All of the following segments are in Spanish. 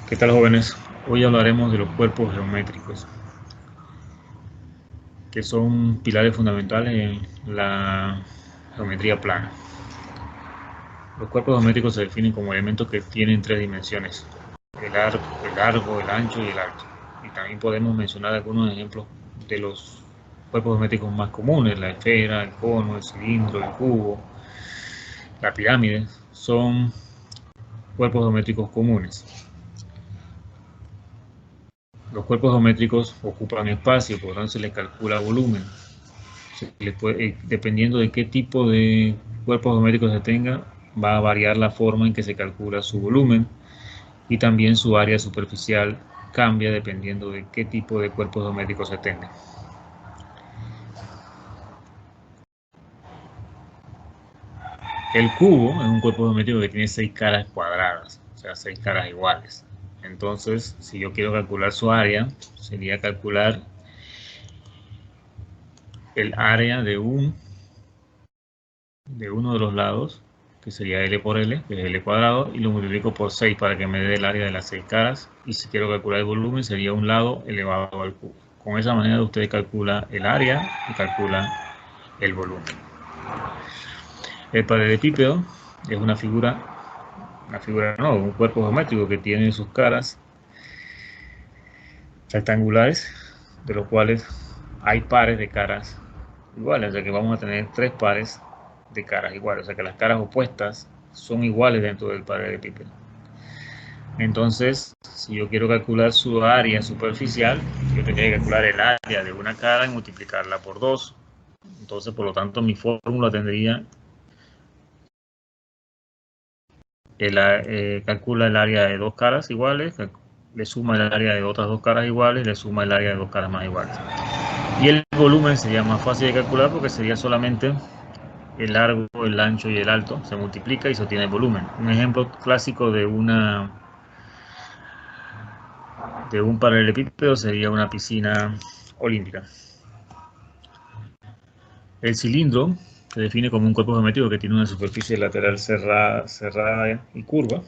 ¿Qué tal, jóvenes? Hoy hablaremos de los cuerpos geométricos, que son pilares fundamentales en la geometría plana. Los cuerpos geométricos se definen como elementos que tienen tres dimensiones: el largo, el ancho y el alto. Y también podemos mencionar algunos ejemplos de los cuerpos geométricos más comunes: la esfera, el cono, el cilindro, el cubo, la pirámide. Son cuerpos geométricos comunes. Los cuerpos geométricos ocupan espacio, por lo tanto se les calcula volumen. Dependiendo de qué tipo de cuerpo geométrico se tenga, va a variar la forma en que se calcula su volumen, y también su área superficial cambia dependiendo de qué tipo de cuerpo geométrico se tenga. El cubo es un cuerpo geométrico que tiene 6 caras cuadradas, o sea, 6 caras iguales. Entonces, si yo quiero calcular su área, sería calcular el área de uno de los lados, que sería L por L, que es L cuadrado, y lo multiplico por 6 para que me dé el área de las 6 caras. Y si quiero calcular el volumen, sería un lado elevado al cubo. Con esa manera usted calcula el área y calcula el volumen. El paralelepípedo es un cuerpo geométrico que tiene sus caras rectangulares, de los cuales hay pares de caras iguales, o sea que vamos a tener 3 pares de caras iguales, o sea que las caras opuestas son iguales dentro del paralelepípedo. Entonces, si yo quiero calcular su área superficial, yo tendría que calcular el área de una cara y multiplicarla por 2. Entonces, por lo tanto, mi fórmula tendría calcula el área de 2 caras iguales, le suma el área de otras 2 caras iguales, le suma el área de 2 caras más iguales. Y el volumen sería más fácil de calcular porque sería solamente el largo, el ancho y el alto, se multiplica y se obtiene el volumen. Un ejemplo clásico de un paralelepípedo sería una piscina olímpica. El cilindro se define como un cuerpo geométrico que tiene una superficie lateral cerrada y curva,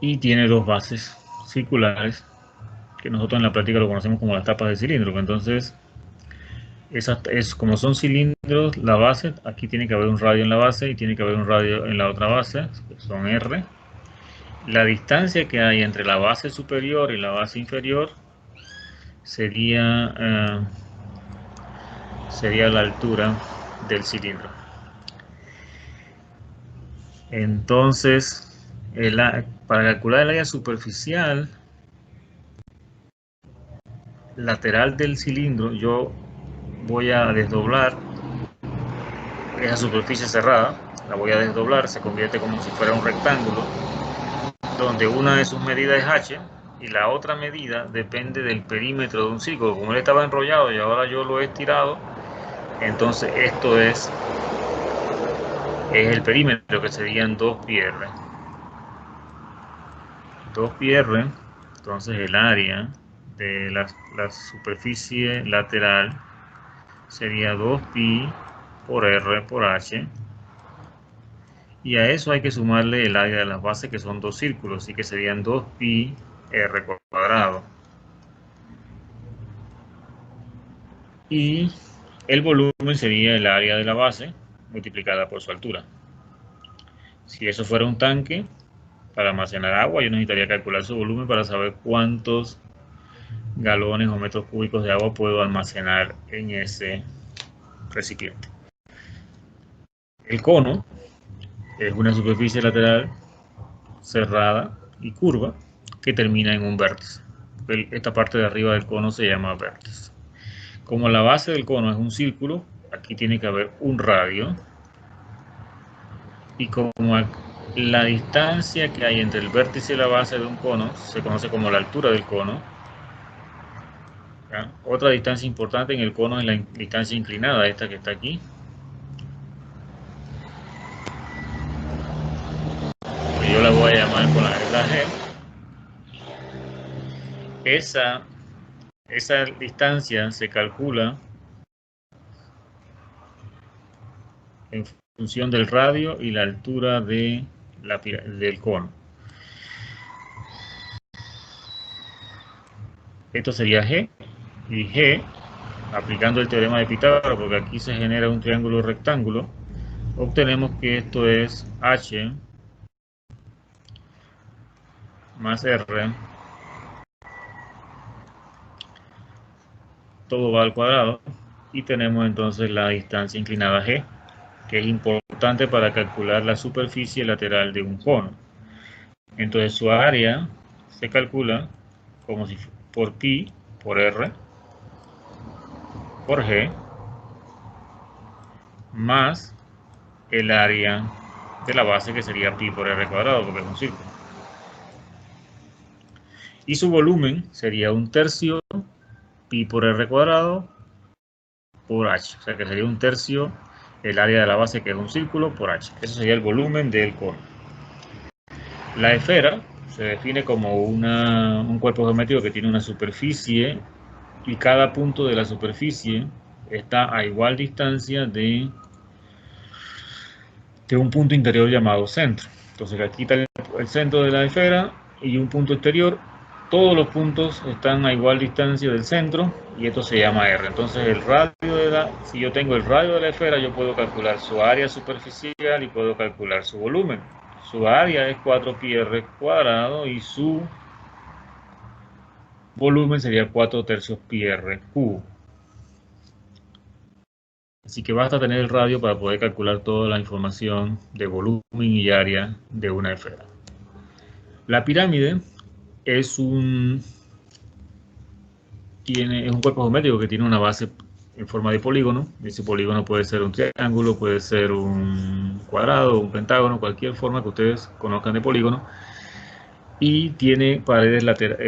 y tiene dos bases circulares que nosotros en la práctica lo conocemos como las tapas de cilindro. Entonces, como son cilindros, la base, aquí tiene que haber un radio en la base y tiene que haber un radio en la otra base, que son R. La distancia que hay entre la base superior y la base inferior sería la altura del cilindro. Entonces, para calcular el área superficial lateral del cilindro, yo voy a desdoblar esa superficie cerrada, la voy a desdoblar, se convierte como si fuera un rectángulo, donde una de sus medidas es h y la otra medida depende del perímetro de un círculo. Como él estaba enrollado y ahora yo lo he estirado, entonces esto es el perímetro, que serían 2πr. 2πr, entonces el área de la superficie lateral sería 2π por r por h, y a eso hay que sumarle el área de las bases, que son 2 círculos, así que serían 2πr cuadrado. Y el volumen sería el área de la base multiplicada por su altura. Si eso fuera un tanque para almacenar agua, yo necesitaría calcular su volumen para saber cuántos galones o metros cúbicos de agua puedo almacenar en ese recipiente. El cono es una superficie lateral cerrada y curva que termina en un vértice. Esta parte de arriba del cono se llama vértice. Como la base del cono es un círculo, aquí tiene que haber un radio, y como La distancia que hay entre el vértice y la base de un cono se conoce como la altura del cono. ¿Ya? Otra distancia importante en el cono es la distancia inclinada, esta que está aquí. Que yo la voy a llamar con la letra G. Esa distancia se calcula en función del radio y la altura del cono. Esto sería G, y G, aplicando el teorema de Pitágoras, porque aquí se genera un triángulo rectángulo, obtenemos que esto es H más R, todo va al cuadrado, y tenemos entonces la distancia inclinada G, que es importante para calcular la superficie lateral de un cono. Entonces su área se calcula como si por pi por R por G más el área de la base, que sería pi por R cuadrado, porque es un círculo. Y su volumen sería 1/3 pi por R cuadrado por H. O sea que sería 1/3 el área de la base, que es un círculo, por H. Eso sería el volumen del cono. La esfera se define como un cuerpo geométrico que tiene una superficie, y cada punto de la superficie está a igual distancia de un punto interior llamado centro. Entonces aquí está el centro de la esfera y un punto exterior. Todos los puntos están a igual distancia del centro y esto se llama R. Entonces el radio si yo tengo el radio de la esfera, yo puedo calcular su área superficial y puedo calcular su volumen. Su área es 4πr cuadrado y su volumen sería 4/3 πr cubo. Así que basta tener el radio para poder calcular toda la información de volumen y área de una esfera. La pirámide es un cuerpo geométrico que tiene una base en forma de polígono. Ese polígono puede ser un triángulo, puede ser un cuadrado, un pentágono, cualquier forma que ustedes conozcan de polígono. Y tiene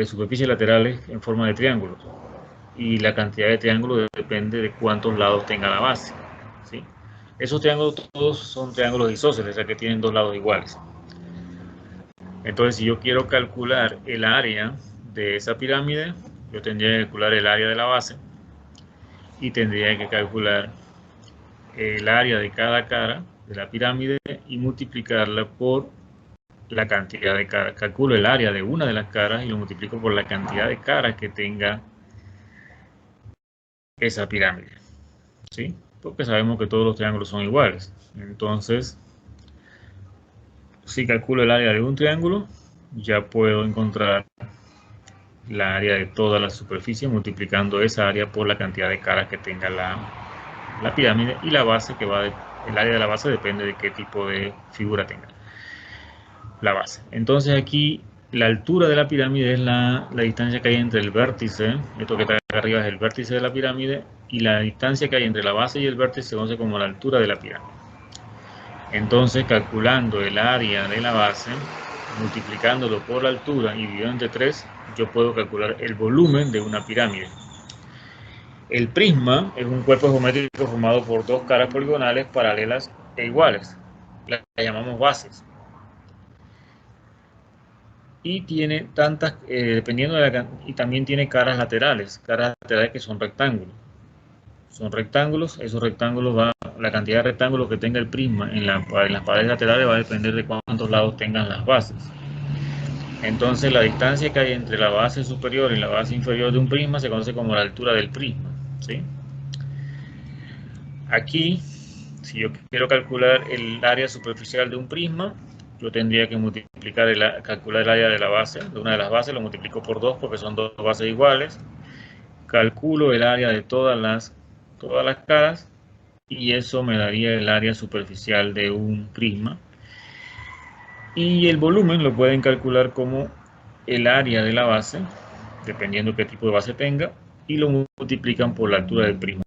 superficies laterales en forma de triángulos. Y la cantidad de triángulos depende de cuántos lados tenga la base, ¿sí? Esos triángulos todos son triángulos isósceles, o sea que tienen dos lados iguales. Entonces, si yo quiero calcular el área de esa pirámide, yo tendría que calcular el área de la base y tendría que calcular el área de cada cara de la pirámide y multiplicarla por la cantidad de caras. Calculo el área de una de las caras y lo multiplico por la cantidad de caras que tenga esa pirámide, ¿sí? Porque sabemos que todos los triángulos son iguales. Entonces, si calculo el área de un triángulo, ya puedo encontrar la área de toda la superficie multiplicando esa área por la cantidad de caras que tenga la pirámide, y la base el área de la base depende de qué tipo de figura tenga la base. Entonces aquí la altura de la pirámide es la distancia que hay entre el vértice, esto que está acá arriba es el vértice de la pirámide, y la distancia que hay entre la base y el vértice se conoce como la altura de la pirámide. Entonces, calculando el área de la base, multiplicándolo por la altura y dividido entre 3, yo puedo calcular el volumen de una pirámide. El prisma es un cuerpo geométrico formado por dos caras poligonales paralelas e iguales. Las llamamos bases. Y tiene tantas, dependiendo de y también tiene caras laterales que son rectángulos. Son rectángulos, esos rectángulos la cantidad de rectángulos que tenga el prisma en las paredes laterales va a depender de cuántos lados tengan las bases. Entonces la distancia que hay entre la base superior y la base inferior de un prisma se conoce como la altura del prisma, ¿sí? Aquí, si yo quiero calcular el área superficial de un prisma, yo tendría que calcular el área de la base, de una de las bases, lo multiplico por 2 porque son dos bases iguales, calculo el área de todas las caras y eso me daría el área superficial de un prisma. Y el volumen lo pueden calcular como el área de la base, dependiendo qué tipo de base tenga, y lo multiplican por la altura del prisma.